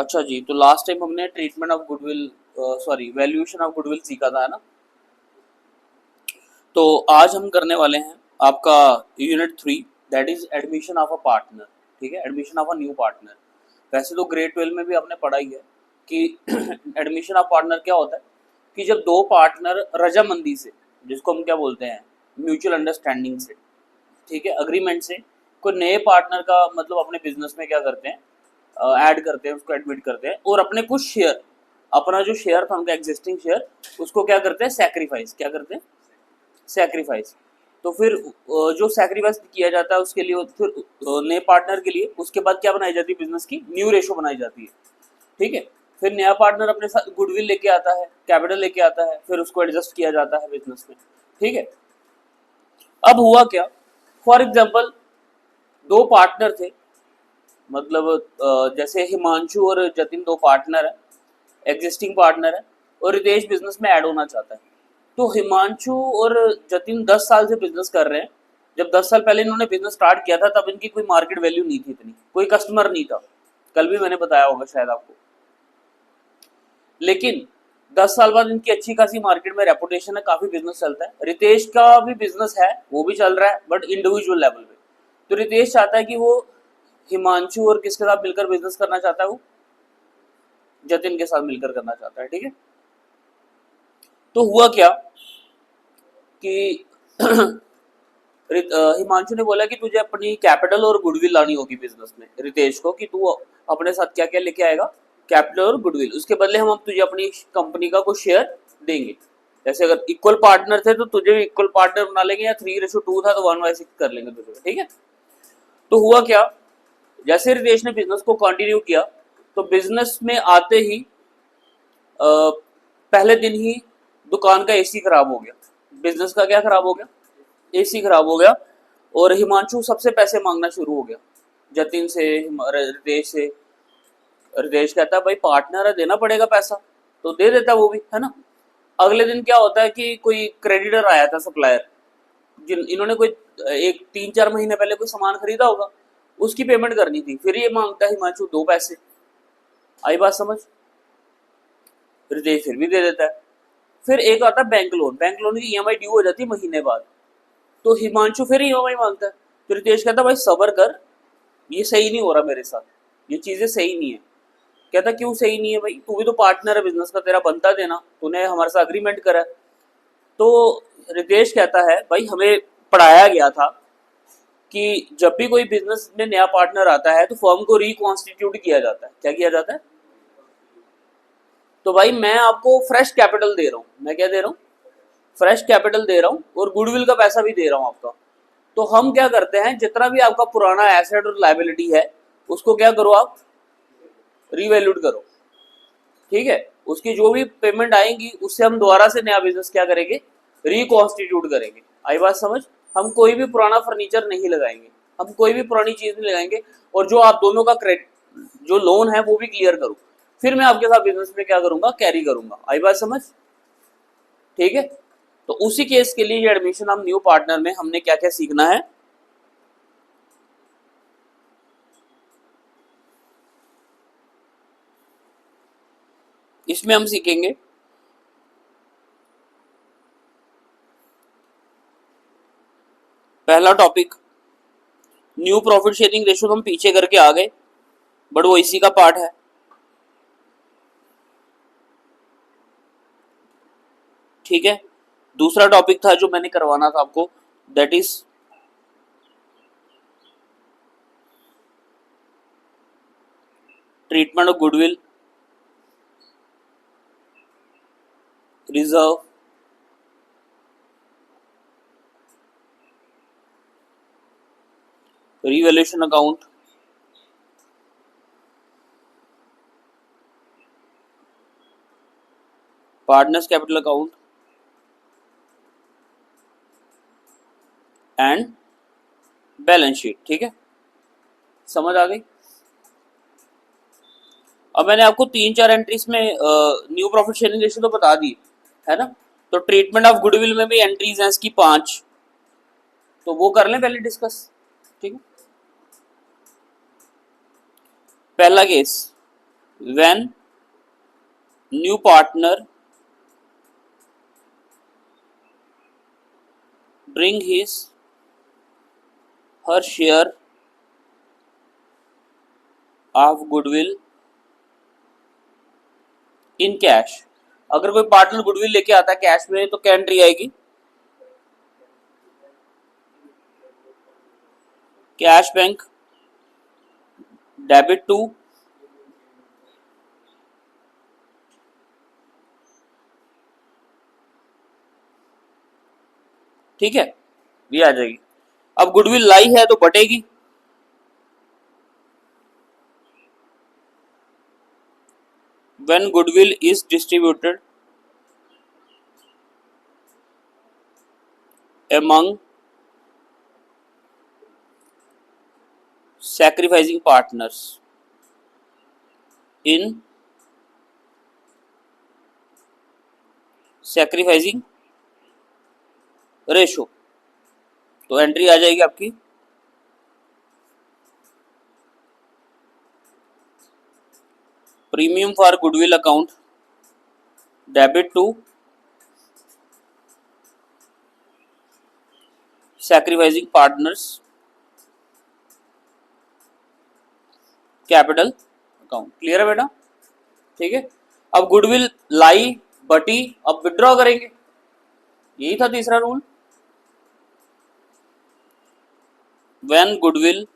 अच्छा जी, तो last time हमने treatment of goodwill, sorry valuation of goodwill सीखा था, है ना। तो आज हम करने वाले हैं आपका unit 3, that is admission of a partner. ठीक है, admission of a new partner. वैसे तो ग्रेड 12 में भी आपने पढ़ा ही है कि एडमिशन ऑफ पार्टनर क्या होता है कि जब दो पार्टनर रजामंदी से, जिसको हम क्या बोलते हैं, म्यूचुअल अंडरस्टैंडिंग से, ठीक है, अग्रीमेंट से, कोई नए पार्टनर का मतलब अपने बिजनेस में क्या करते हैं, ऐड करते हैं, उसको एडमिट करते हैं और अपने कुछ शेयर, अपना जो शेयर था उनका एग्जिस्टिंग शेयर, उसको क्या करते हैं, सेक्रीफाइस, क्या करते हैं, सेक्रीफाइस। तो फिर जो सेक्रीफाइस किया जाता है उसके लिए फिर नए पार्टनर के लिए उसके बाद क्या बनाई जाती है, बिजनेस की न्यू रेशो बनाई जाती है। ठीक है, फिर नया पार्टनर अपने साथ गुडविल लेके आता है, कैपिटल लेके आता है, फिर उसको एडजस्ट किया जाता है बिजनेस में। ठीक है, अब हुआ क्या, फॉर एग्जाम्पल दो पार्टनर थे, मतलब जैसे हिमांशु और जतिन दो पार्टनर है, एग्जिस्टिंग पार्टनर है, और रितेश बिजनेस में ऐड होना चाहता है। तो हिमांशु और जतिन 10 साल से बिजनेस कर रहे हैं। जब 10 साल पहले इन्होंने बिजनेस स्टार्ट किया था तब इनकी कोई मार्केट वैल्यू नहीं थी, इतनी कोई कस्टमर नहीं था, कल भी मैंने बताया होगा शायद आपको। लेकिन 10 साल बाद इनकी अच्छी खासी मार्केट में रेपुटेशन है, काफी बिजनेस चलता है। रितेश का भी बिजनेस है, वो भी चल रहा है, बट इंडिविजुअल लेवल पे। तो रितेश चाहता है कि वो हिमांशु और किसके साथ मिलकर बिजनेस करना चाहता है, वो जतिन के साथ मिलकर करना चाहता है। ठीक है, तो हुआ क्या कि हिमांशु ने बोला कि तुझे अपनी कैपिटल और गुडविल लानी होगी बिजनेस में, रितेश को, कि तू अपने साथ क्या क्या लेके आएगा, कैपिटल और गुडविल, उसके बदले हम अब तुझे अपनी कंपनी का कुछ शेयर देंगे। जैसे अगर इक्वल पार्टनर थे तो तुझे भी इक्वल पार्टनर बना लेंगे, या 3:2 था तो 1/6 कर लेंगे तुझे। ठीक है, तो हुआ क्या, जैसे रितेश ने बिजनेस को कंटिन्यू किया, तो बिजनेस में आते ही पहले दिन ही दुकान का एसी खराब हो गया। बिजनेस का क्या खराब हो गया, एसी खराब हो गया। और हिमांशु सबसे पैसे मांगना शुरू हो गया, जतिन से, रितेश से। रितेश कहता है भाई पार्टनर है, देना पड़ेगा पैसा, तो दे देता वो भी, है ना। अगले दिन क्या होता है कि कोई क्रेडिटर आया था, सप्लायर, जिन इन्होंने कोई एक 3-4 महीने पहले कोई सामान खरीदा होगा, उसकी पेमेंट करनी थी। फिर ये मांगता है हिमांशु दो पैसे। आई बात समझ, रितेश फिर भी दे देता है। फिर एक आता है बैंक लोन, बैंक लोन की ईएमआई ड्यू हो जाती है महीने बाद, तो हिमांशु फिर ईएमआई मांगता है। तो रितेश कहता है भाई सबर कर, ये सही नहीं हो रहा मेरे साथ, ये चीजें सही नहीं है। कहता क्यों सही नहीं है भाई, तू भी तो पार्टनर है बिजनेस का, तेरा बनता देना, तूने हमारे साथ अग्रीमेंट करा है। तो रितेश कहता है भाई हमें पढ़ाया गया था कि जब भी कोई बिजनेस में नया पार्टनर आता है तो फर्म को रिकॉन्स्टिट्यूट किया जाता है। क्या किया जाता है, तो भाई मैं आपको फ्रेश कैपिटल दे रहा हूँ, मैं क्या दे रहा हूँ, फ्रेश कैपिटल दे रहा हूँ, और गुडविल का पैसा भी दे रहा हूँ आपका। तो हम क्या करते हैं, जितना भी आपका पुराना एसेट और लाइबिलिटी है उसको क्या करो, आप रीवैल्यूड करो। ठीक है, उसकी जो भी पेमेंट आएगी उससे हम दोबारा से नया बिजनेस क्या करेंगे, रिकॉन्स्टिट्यूट करेंगे। आई बात समझ, हम कोई भी पुराना फर्नीचर नहीं लगाएंगे, हम कोई भी पुरानी चीज नहीं लगाएंगे, और जो आप दोनों का क्रेडिट जो लोन है वो भी क्लियर करूँ, फिर मैं आपके साथ बिजनेस में क्या करूंगा, कैरी करूंगा। आई बात समझ, ठीक है। तो उसी केस के लिए ये एडमिशन ऑफ न्यू पार्टनर में हमने क्या क्या सीखना है, इसमें हम सीखेंगे पहला topic, new profit sharing ratio तो हम पीछे करके आ गए, बट वो इसी का पार्ट है। ठीक है, दूसरा टॉपिक था जो मैंने करवाना था आपको, that is treatment of goodwill, reserve, revaluation account, partners capital account and balance sheet. ठीक है, समझ आ गई। अब मैंने आपको 3-4 एंट्रीज में न्यू प्रॉफिट शेयरिंग रेशियो तो बता दी, है ना। तो ट्रीटमेंट ऑफ गुडविल में भी एंट्रीज हैं इसकी 5, तो वो कर लें पहले डिस्कस। ठीक है, पहला case, when new partner bring his her share of goodwill in cash। अगर कोई पार्टनर गुडविल लेके आता है कैश में तो क्या एंट्री आएगी? कैश बैंक डेबिट टू ठीक है, ये आ जाएगी। अब गुडविल लाई है तो बटेगी, when goodwill is distributed among sacrificing partners in sacrificing ratio, तो एंट्री आ जाएगी आपकी premium for goodwill account debit to sacrificing partners capital account. Clear है बेटा? ठीक है, अब गुडविल लाई बटी, अब विड्रॉ करेंगे, यही था तीसरा rule. When goodwill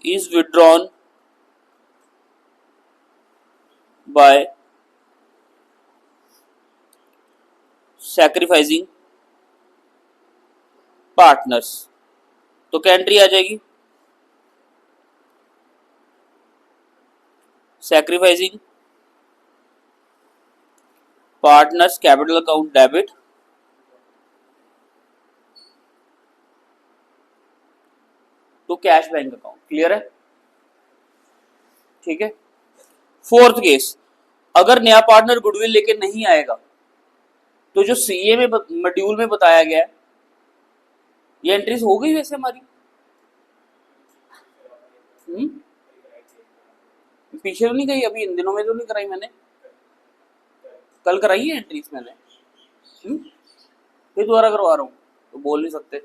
is withdrawn by sacrificing partners, तो क्या एंट्री आ जाएगी? sacrificing partners capital account debit to cash bank account. Clear है? ठीक है। फोर्थ केस, अगर नया पार्टनर गुडविल लेके नहीं आएगा तो जो सीए में मॉड्यूल में बताया गया है ये एंट्रीज हो गई वैसे हमारी। पीछे तो नहीं गई, अभी इन दिनों में तो नहीं कराई मैंने, कल कराई है एंट्रीज मैंने। फिर दोबारा करवा रहा हूँ तो बोल नहीं सकते।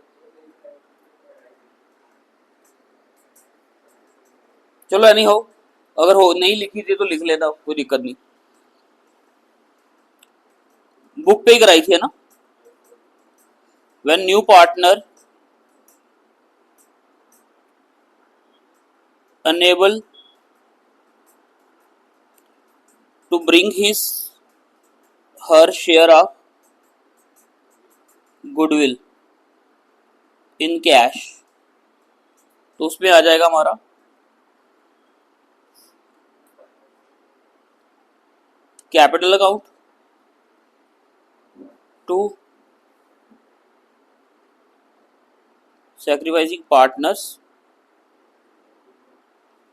चलो एनी हो, अगर हो नहीं लिखी थी तो लिख लेता, कोई दिक्कत नहीं। बुक पे ही कराई थी है ना। When new partner unable to bring his her share of goodwill in cash, तो उसमें आ जाएगा हमारा capital account to sacrificing partners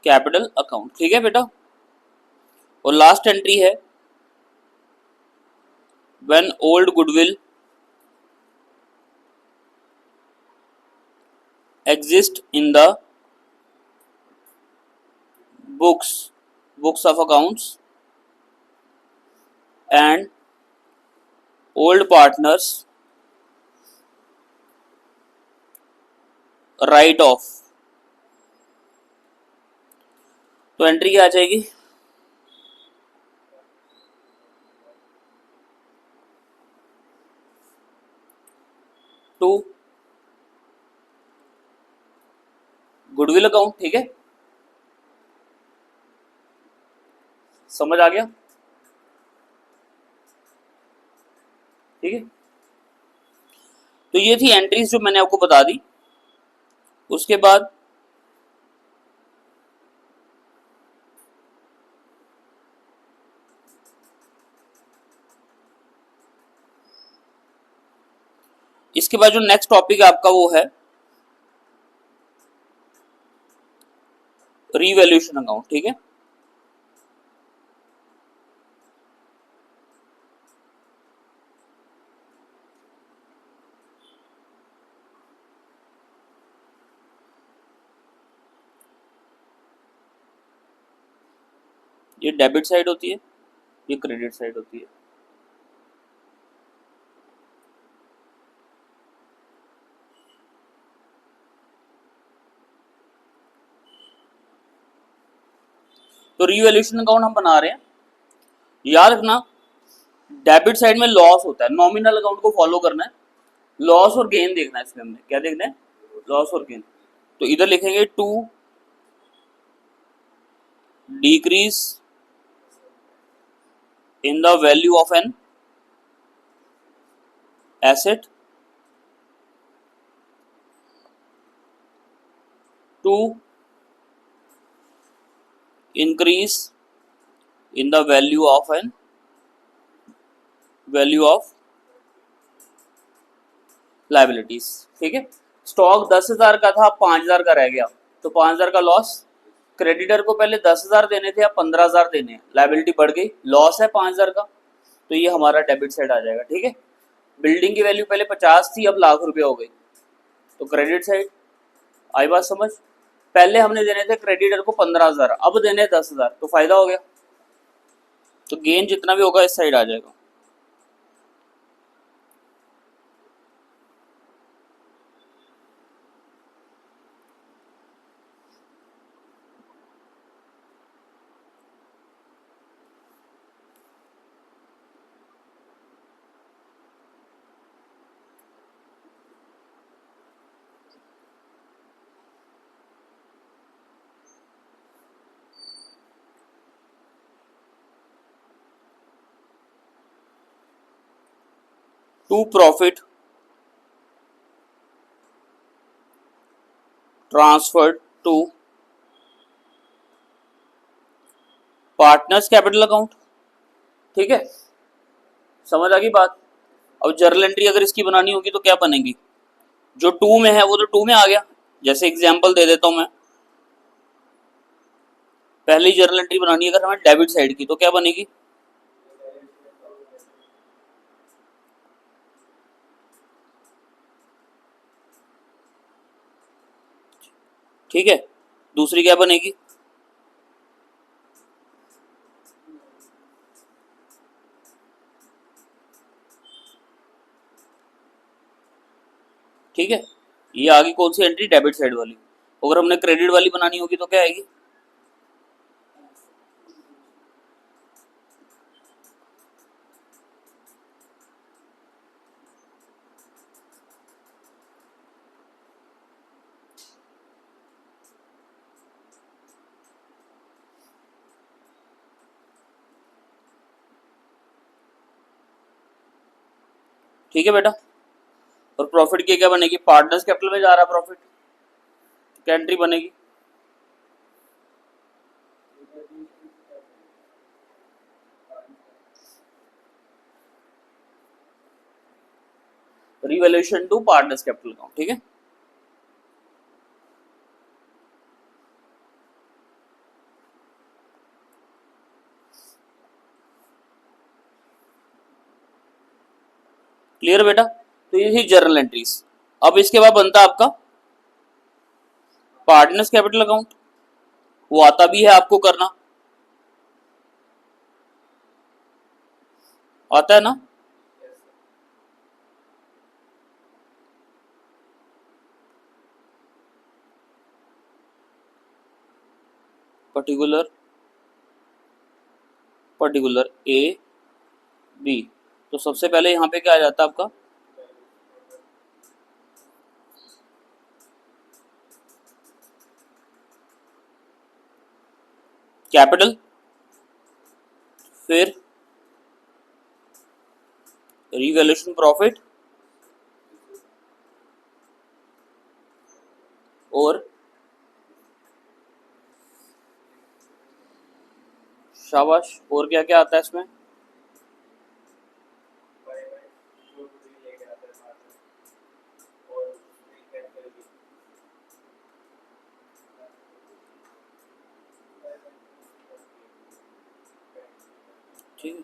capital account. ठीक है बेटा, और लास्ट एंट्री है when old goodwill exist in the books of accounts and old partners write off, तो एंट्री क्या आ जाएगी? To goodwill account. ठीक है, समझ आ गया? ठीक है, तो ये थी एंट्रीज जो मैंने आपको बता दी। उसके बाद इसके बाद जो नेक्स्ट टॉपिक है आपका वो है रीवैल्यूएशन अकाउंट। ठीक है, ये डेबिट साइड होती है, ये क्रेडिट साइड होती है। तो रीवैल्यूएशन अकाउंट हम बना रहे हैं, याद रखना डेबिट साइड में लॉस होता है, नॉमिनल अकाउंट को फॉलो करना है, लॉस और गेन देखना है इसमें, हमने क्या देखना है, लॉस और गेन। तो इधर लिखेंगे to decrease in the value of an asset, to increase in the value of an value of liabilities। ठीक है, स्टॉक 10,000 का था, 5,000 का रह गया, तो 5,000 का लॉस। क्रेडिटर को पहले 10,000 देने थे, अब 15,000 देने हैं, लाइबिलिटी बढ़ गई, लॉस है 5,000 का, तो ये हमारा डेबिट साइड आ जाएगा। ठीक है, बिल्डिंग की वैल्यू पहले 50 थी, अब लाख रुपया हो गई, तो क्रेडिट साइड। आई बात समझ? पहले हमने देने थे क्रेडिटर को 15,000, अब देने 10,000, तो फायदा हो गया, तो गेन जितना भी होगा इस साइड आ जाएगा। To profit transferred to partners capital account. ठीक है, समझ आ गई बात? अब जर्नल एंट्री अगर इसकी बनानी होगी तो क्या बनेगी, जो टू में है वो तो टू में आ गया। जैसे एग्जांपल दे देता हूं मैं, पहली जर्नल एंट्री बनानी है अगर हमें डेबिट साइड की, तो क्या बनेगी, ठीक है, दूसरी क्या बनेगी, ठीक है, ये आगे कौन सी एंट्री, डेबिट साइड वाली। अगर हमने क्रेडिट वाली बनानी होगी तो क्या आएगी, ठीक है बेटा। और प्रॉफिट की क्या बनेगी, पार्टनर्स कैपिटल में जा रहा प्रॉफिट, क्या एंट्री बनेगी, revaluation to partners capital account. ठीक है, क्लियर बेटा? तो ये थी जर्नल एंट्रीज। अब इसके बाद बनता है आपका पार्टनर्स कैपिटल अकाउंट, वो आता भी है आपको करना, आता है ना, पर्टिकुलर पर्टिकुलर ए बी। तो सबसे पहले यहाँ पे क्या आ जाता है आपका, कैपिटल, फिर रिवैल्यूएशन प्रॉफिट, और शाबाश, और क्या क्या आता है इसमें, ठीक है,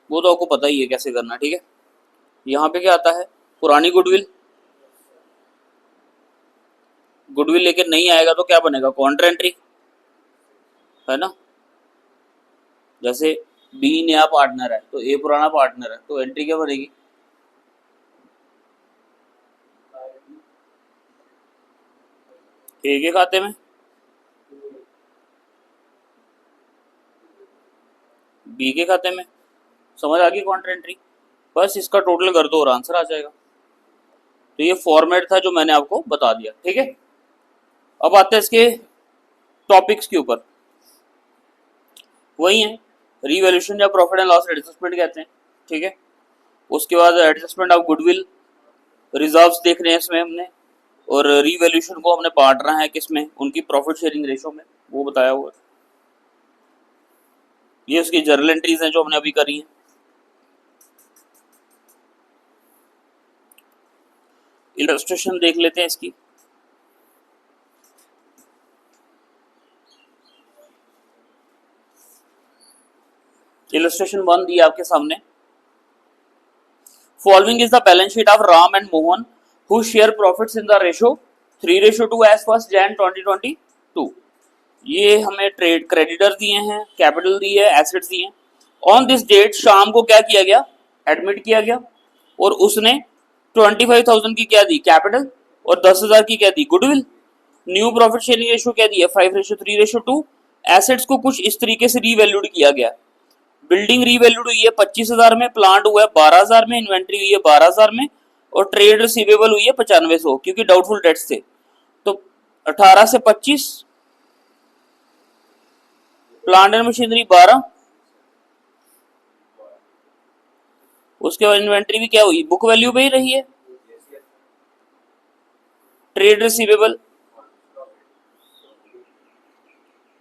वो तो आपको पता ही है कैसे करना। ठीक है, यहाँ पे क्या आता है, पुरानी गुडविल, गुडविल लेके नहीं आएगा तो क्या बनेगा, काउंटर एंट्री, है ना। जैसे बी नया पार्टनर है तो ए पुराना पार्टनर है, तो एंट्री क्या बनेगी, ए के खाते में, बी के खाते में। समझ आ गई काउंटर एंट्री। बस इसका टोटल कर दो और आंसर आ जाएगा। तो ये फॉर्मेट था जो मैंने आपको बता दिया, ठीक है। अब आते हैं इसके टॉपिक्स के ऊपर, वही है रिवैल्यूएशन या प्रॉफिट एंड लॉस एडजस्टमेंट कहते हैं, ठीक है। उसके बाद एडजस्टमेंट ऑफ गुडविल, रिजर्व्स देख रहे हैं इसमें हमने, और रिवैल्यूएशन को हमने बांटना है किसमें, उनकी प्रॉफिट शेयरिंग रेशो में, वो बताया हुआ है। ये उसकी जर्नल एंट्रीज हैं जो हमने अभी करी हैं। इलस्ट्रेशन देख लेते हैं इसकी। इलस्ट्रेशन 1 दी आपके सामने। Following is the balance sheet of Ram and Mohan who share profits in the ratio 3:2 as 1 Jan 2022। ये हमें ट्रेड क्रेडिटर दिए हैं, कैपिटल दी है, एसेट्स दिए हैं। ऑन दिस डेट शाम को क्या किया गया, एडमिट किया गया, और उसने 25,000 की क्या दी, कैपिटल, और 10,000 की क्या दी, goodwill. New profit sharing ratio क्या दी है, 5:3:2। एसेट्स को कुछ इस तरीके से रीवैल्यूड किया गया। बिल्डिंग रीवैल्यूड हुई है 25,000 में, प्लांट हुआ है 12,000 में, इन्वेंट्री हुई है 12,000 में, और ट्रेड रिसीवेबल हुई है 9500, क्योंकि डाउटफुल डेट्स थे। तो 18 से 25, प्लांट एंड मशीनरी 12, उसके बाद इन्वेंट्री भी क्या हुई, बुक वैल्यू पे ही रही है, ट्रेड रिसीवेबल,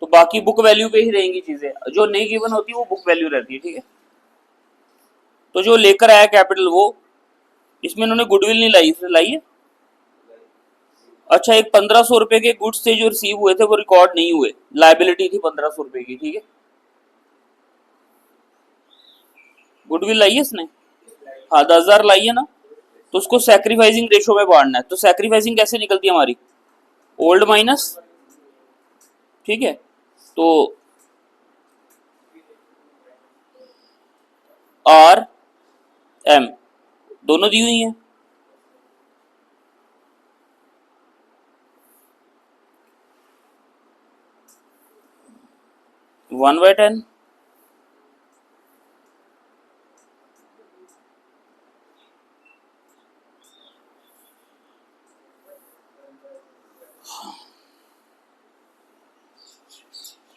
तो बाकी बुक वैल्यू पे ही रहेंगी चीजें, जो नहीं गिवन होती वो बुक वैल्यू रहती है, ठीक है। तो जो लेकर आया कैपिटल वो, इसमें इन्होंने गुडविल नहीं लाई, इसने लाई है। अच्छा, एक 1,500 रुपए के गुड्स थे जो रिसीव हुए थे, वो रिकॉर्ड नहीं हुए, लाइबिलिटी थी 1,500 रुपए की, ठीक है। गुडविल लाई है इसने, हाँ 10,000 लाई है ना, तो उसको सैक्रिफाइसिंग रेशो में बांटना है। तो सैक्रिफाइसिंग कैसे निकलती है हमारी, ओल्ड माइनस, ठीक है। तो आर एम दोनों दी हुई हैं, 1/10,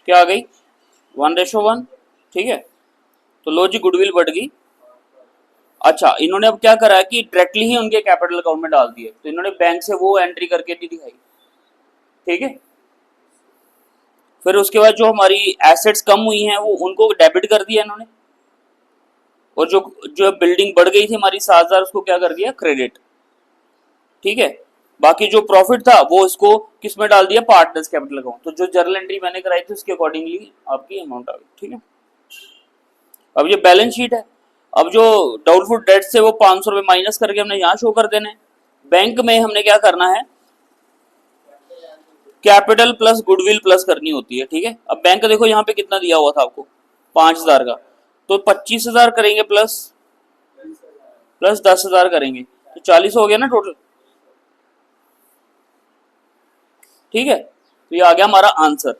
क्या आ गई, 1:1, ठीक है। तो लो जी, गुडविल बढ़ गई। अच्छा, इन्होंने अब क्या करा है कि डायरेक्टली ही उनके कैपिटल अकाउंट में डाल दिए, तो इन्होंने बैंक से वो एंट्री करके नहीं दिखाई, ठीक है। फिर उसके बाद जो हमारी एसेट्स कम हुई हैं वो उनको डेबिट कर दिया इन्होंने, और जो जो बिल्डिंग बढ़ गई थी हमारी 7,000, उसको क्या कर दिया, क्रेडिट, ठीक है। बाकी जो प्रॉफिट था वो इसको किस में डाल दिया, पार्टनर्स कैपिटल अकाउंट। तो जो जर्नल एंट्री मैंने कराई थी उसके अकॉर्डिंगली आपकी अमाउंट आ गई, ठीक है। अब ये बैलेंस शीट है। अब जो डाउटफुल डेट्स है वो 500 रुपए माइनस करके हमने यहाँ शो कर देने। बैंक में हमने क्या करना है, कैपिटल प्लस गुडविल प्लस करनी होती है, ठीक है। अब बैंक देखो यहाँ पे कितना दिया हुआ था आपको, 5,000 का, तो 25,000 करेंगे प्लस 10,000 करेंगे, तो 40 हो गया ना टोटल, ठीक है। तो ये आ गया हमारा आंसर,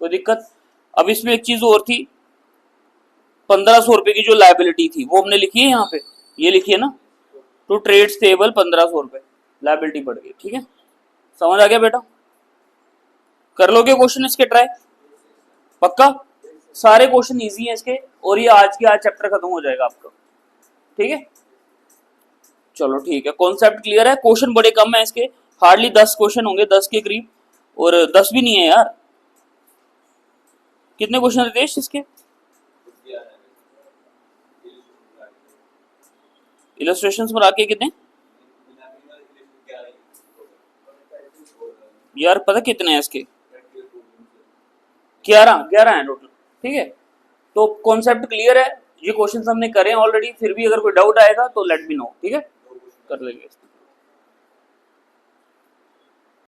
कोई दिक्कत। अब इसमें एक चीज और थी, 1,500 रुपए की जो लाइबिलिटी थी वो हमने लिखी है यहाँ पे, ये लिखी है ना, टू ट्रेड्स पेबल 1,500 रुपए, लाइबिलिटी बढ़ गई, ठीक है। समझ आ गया बेटा, कर लोगे क्वेश्चन इसके ट्राई, पक्का। सारे क्वेश्चन इजी हैं इसके, और ये आज के आज चैप्टर खत्म हो जाएगा आपका, ठीक है। चलो ठीक है, कॉन्सेप्ट क्लियर है। क्वेश्चन बड़े कम है इसके, हार्डली 10 क्वेश्चन होंगे, 10 के करीब, और 10 भी नहीं है यार। कितने क्वेश्चन रितेश इसके, इलस्ट्रेशंस बना के कितने यार, पता कितने हैं इसके, 11 हैं टोटल, ठीक है। तो कॉन्सेप्ट क्लियर है, ये क्वेश्चन हमने करे हैं ऑलरेडी, फिर भी अगर कोई डाउट आएगा तो लेट मी नो, ठीक है, कर लेंगे।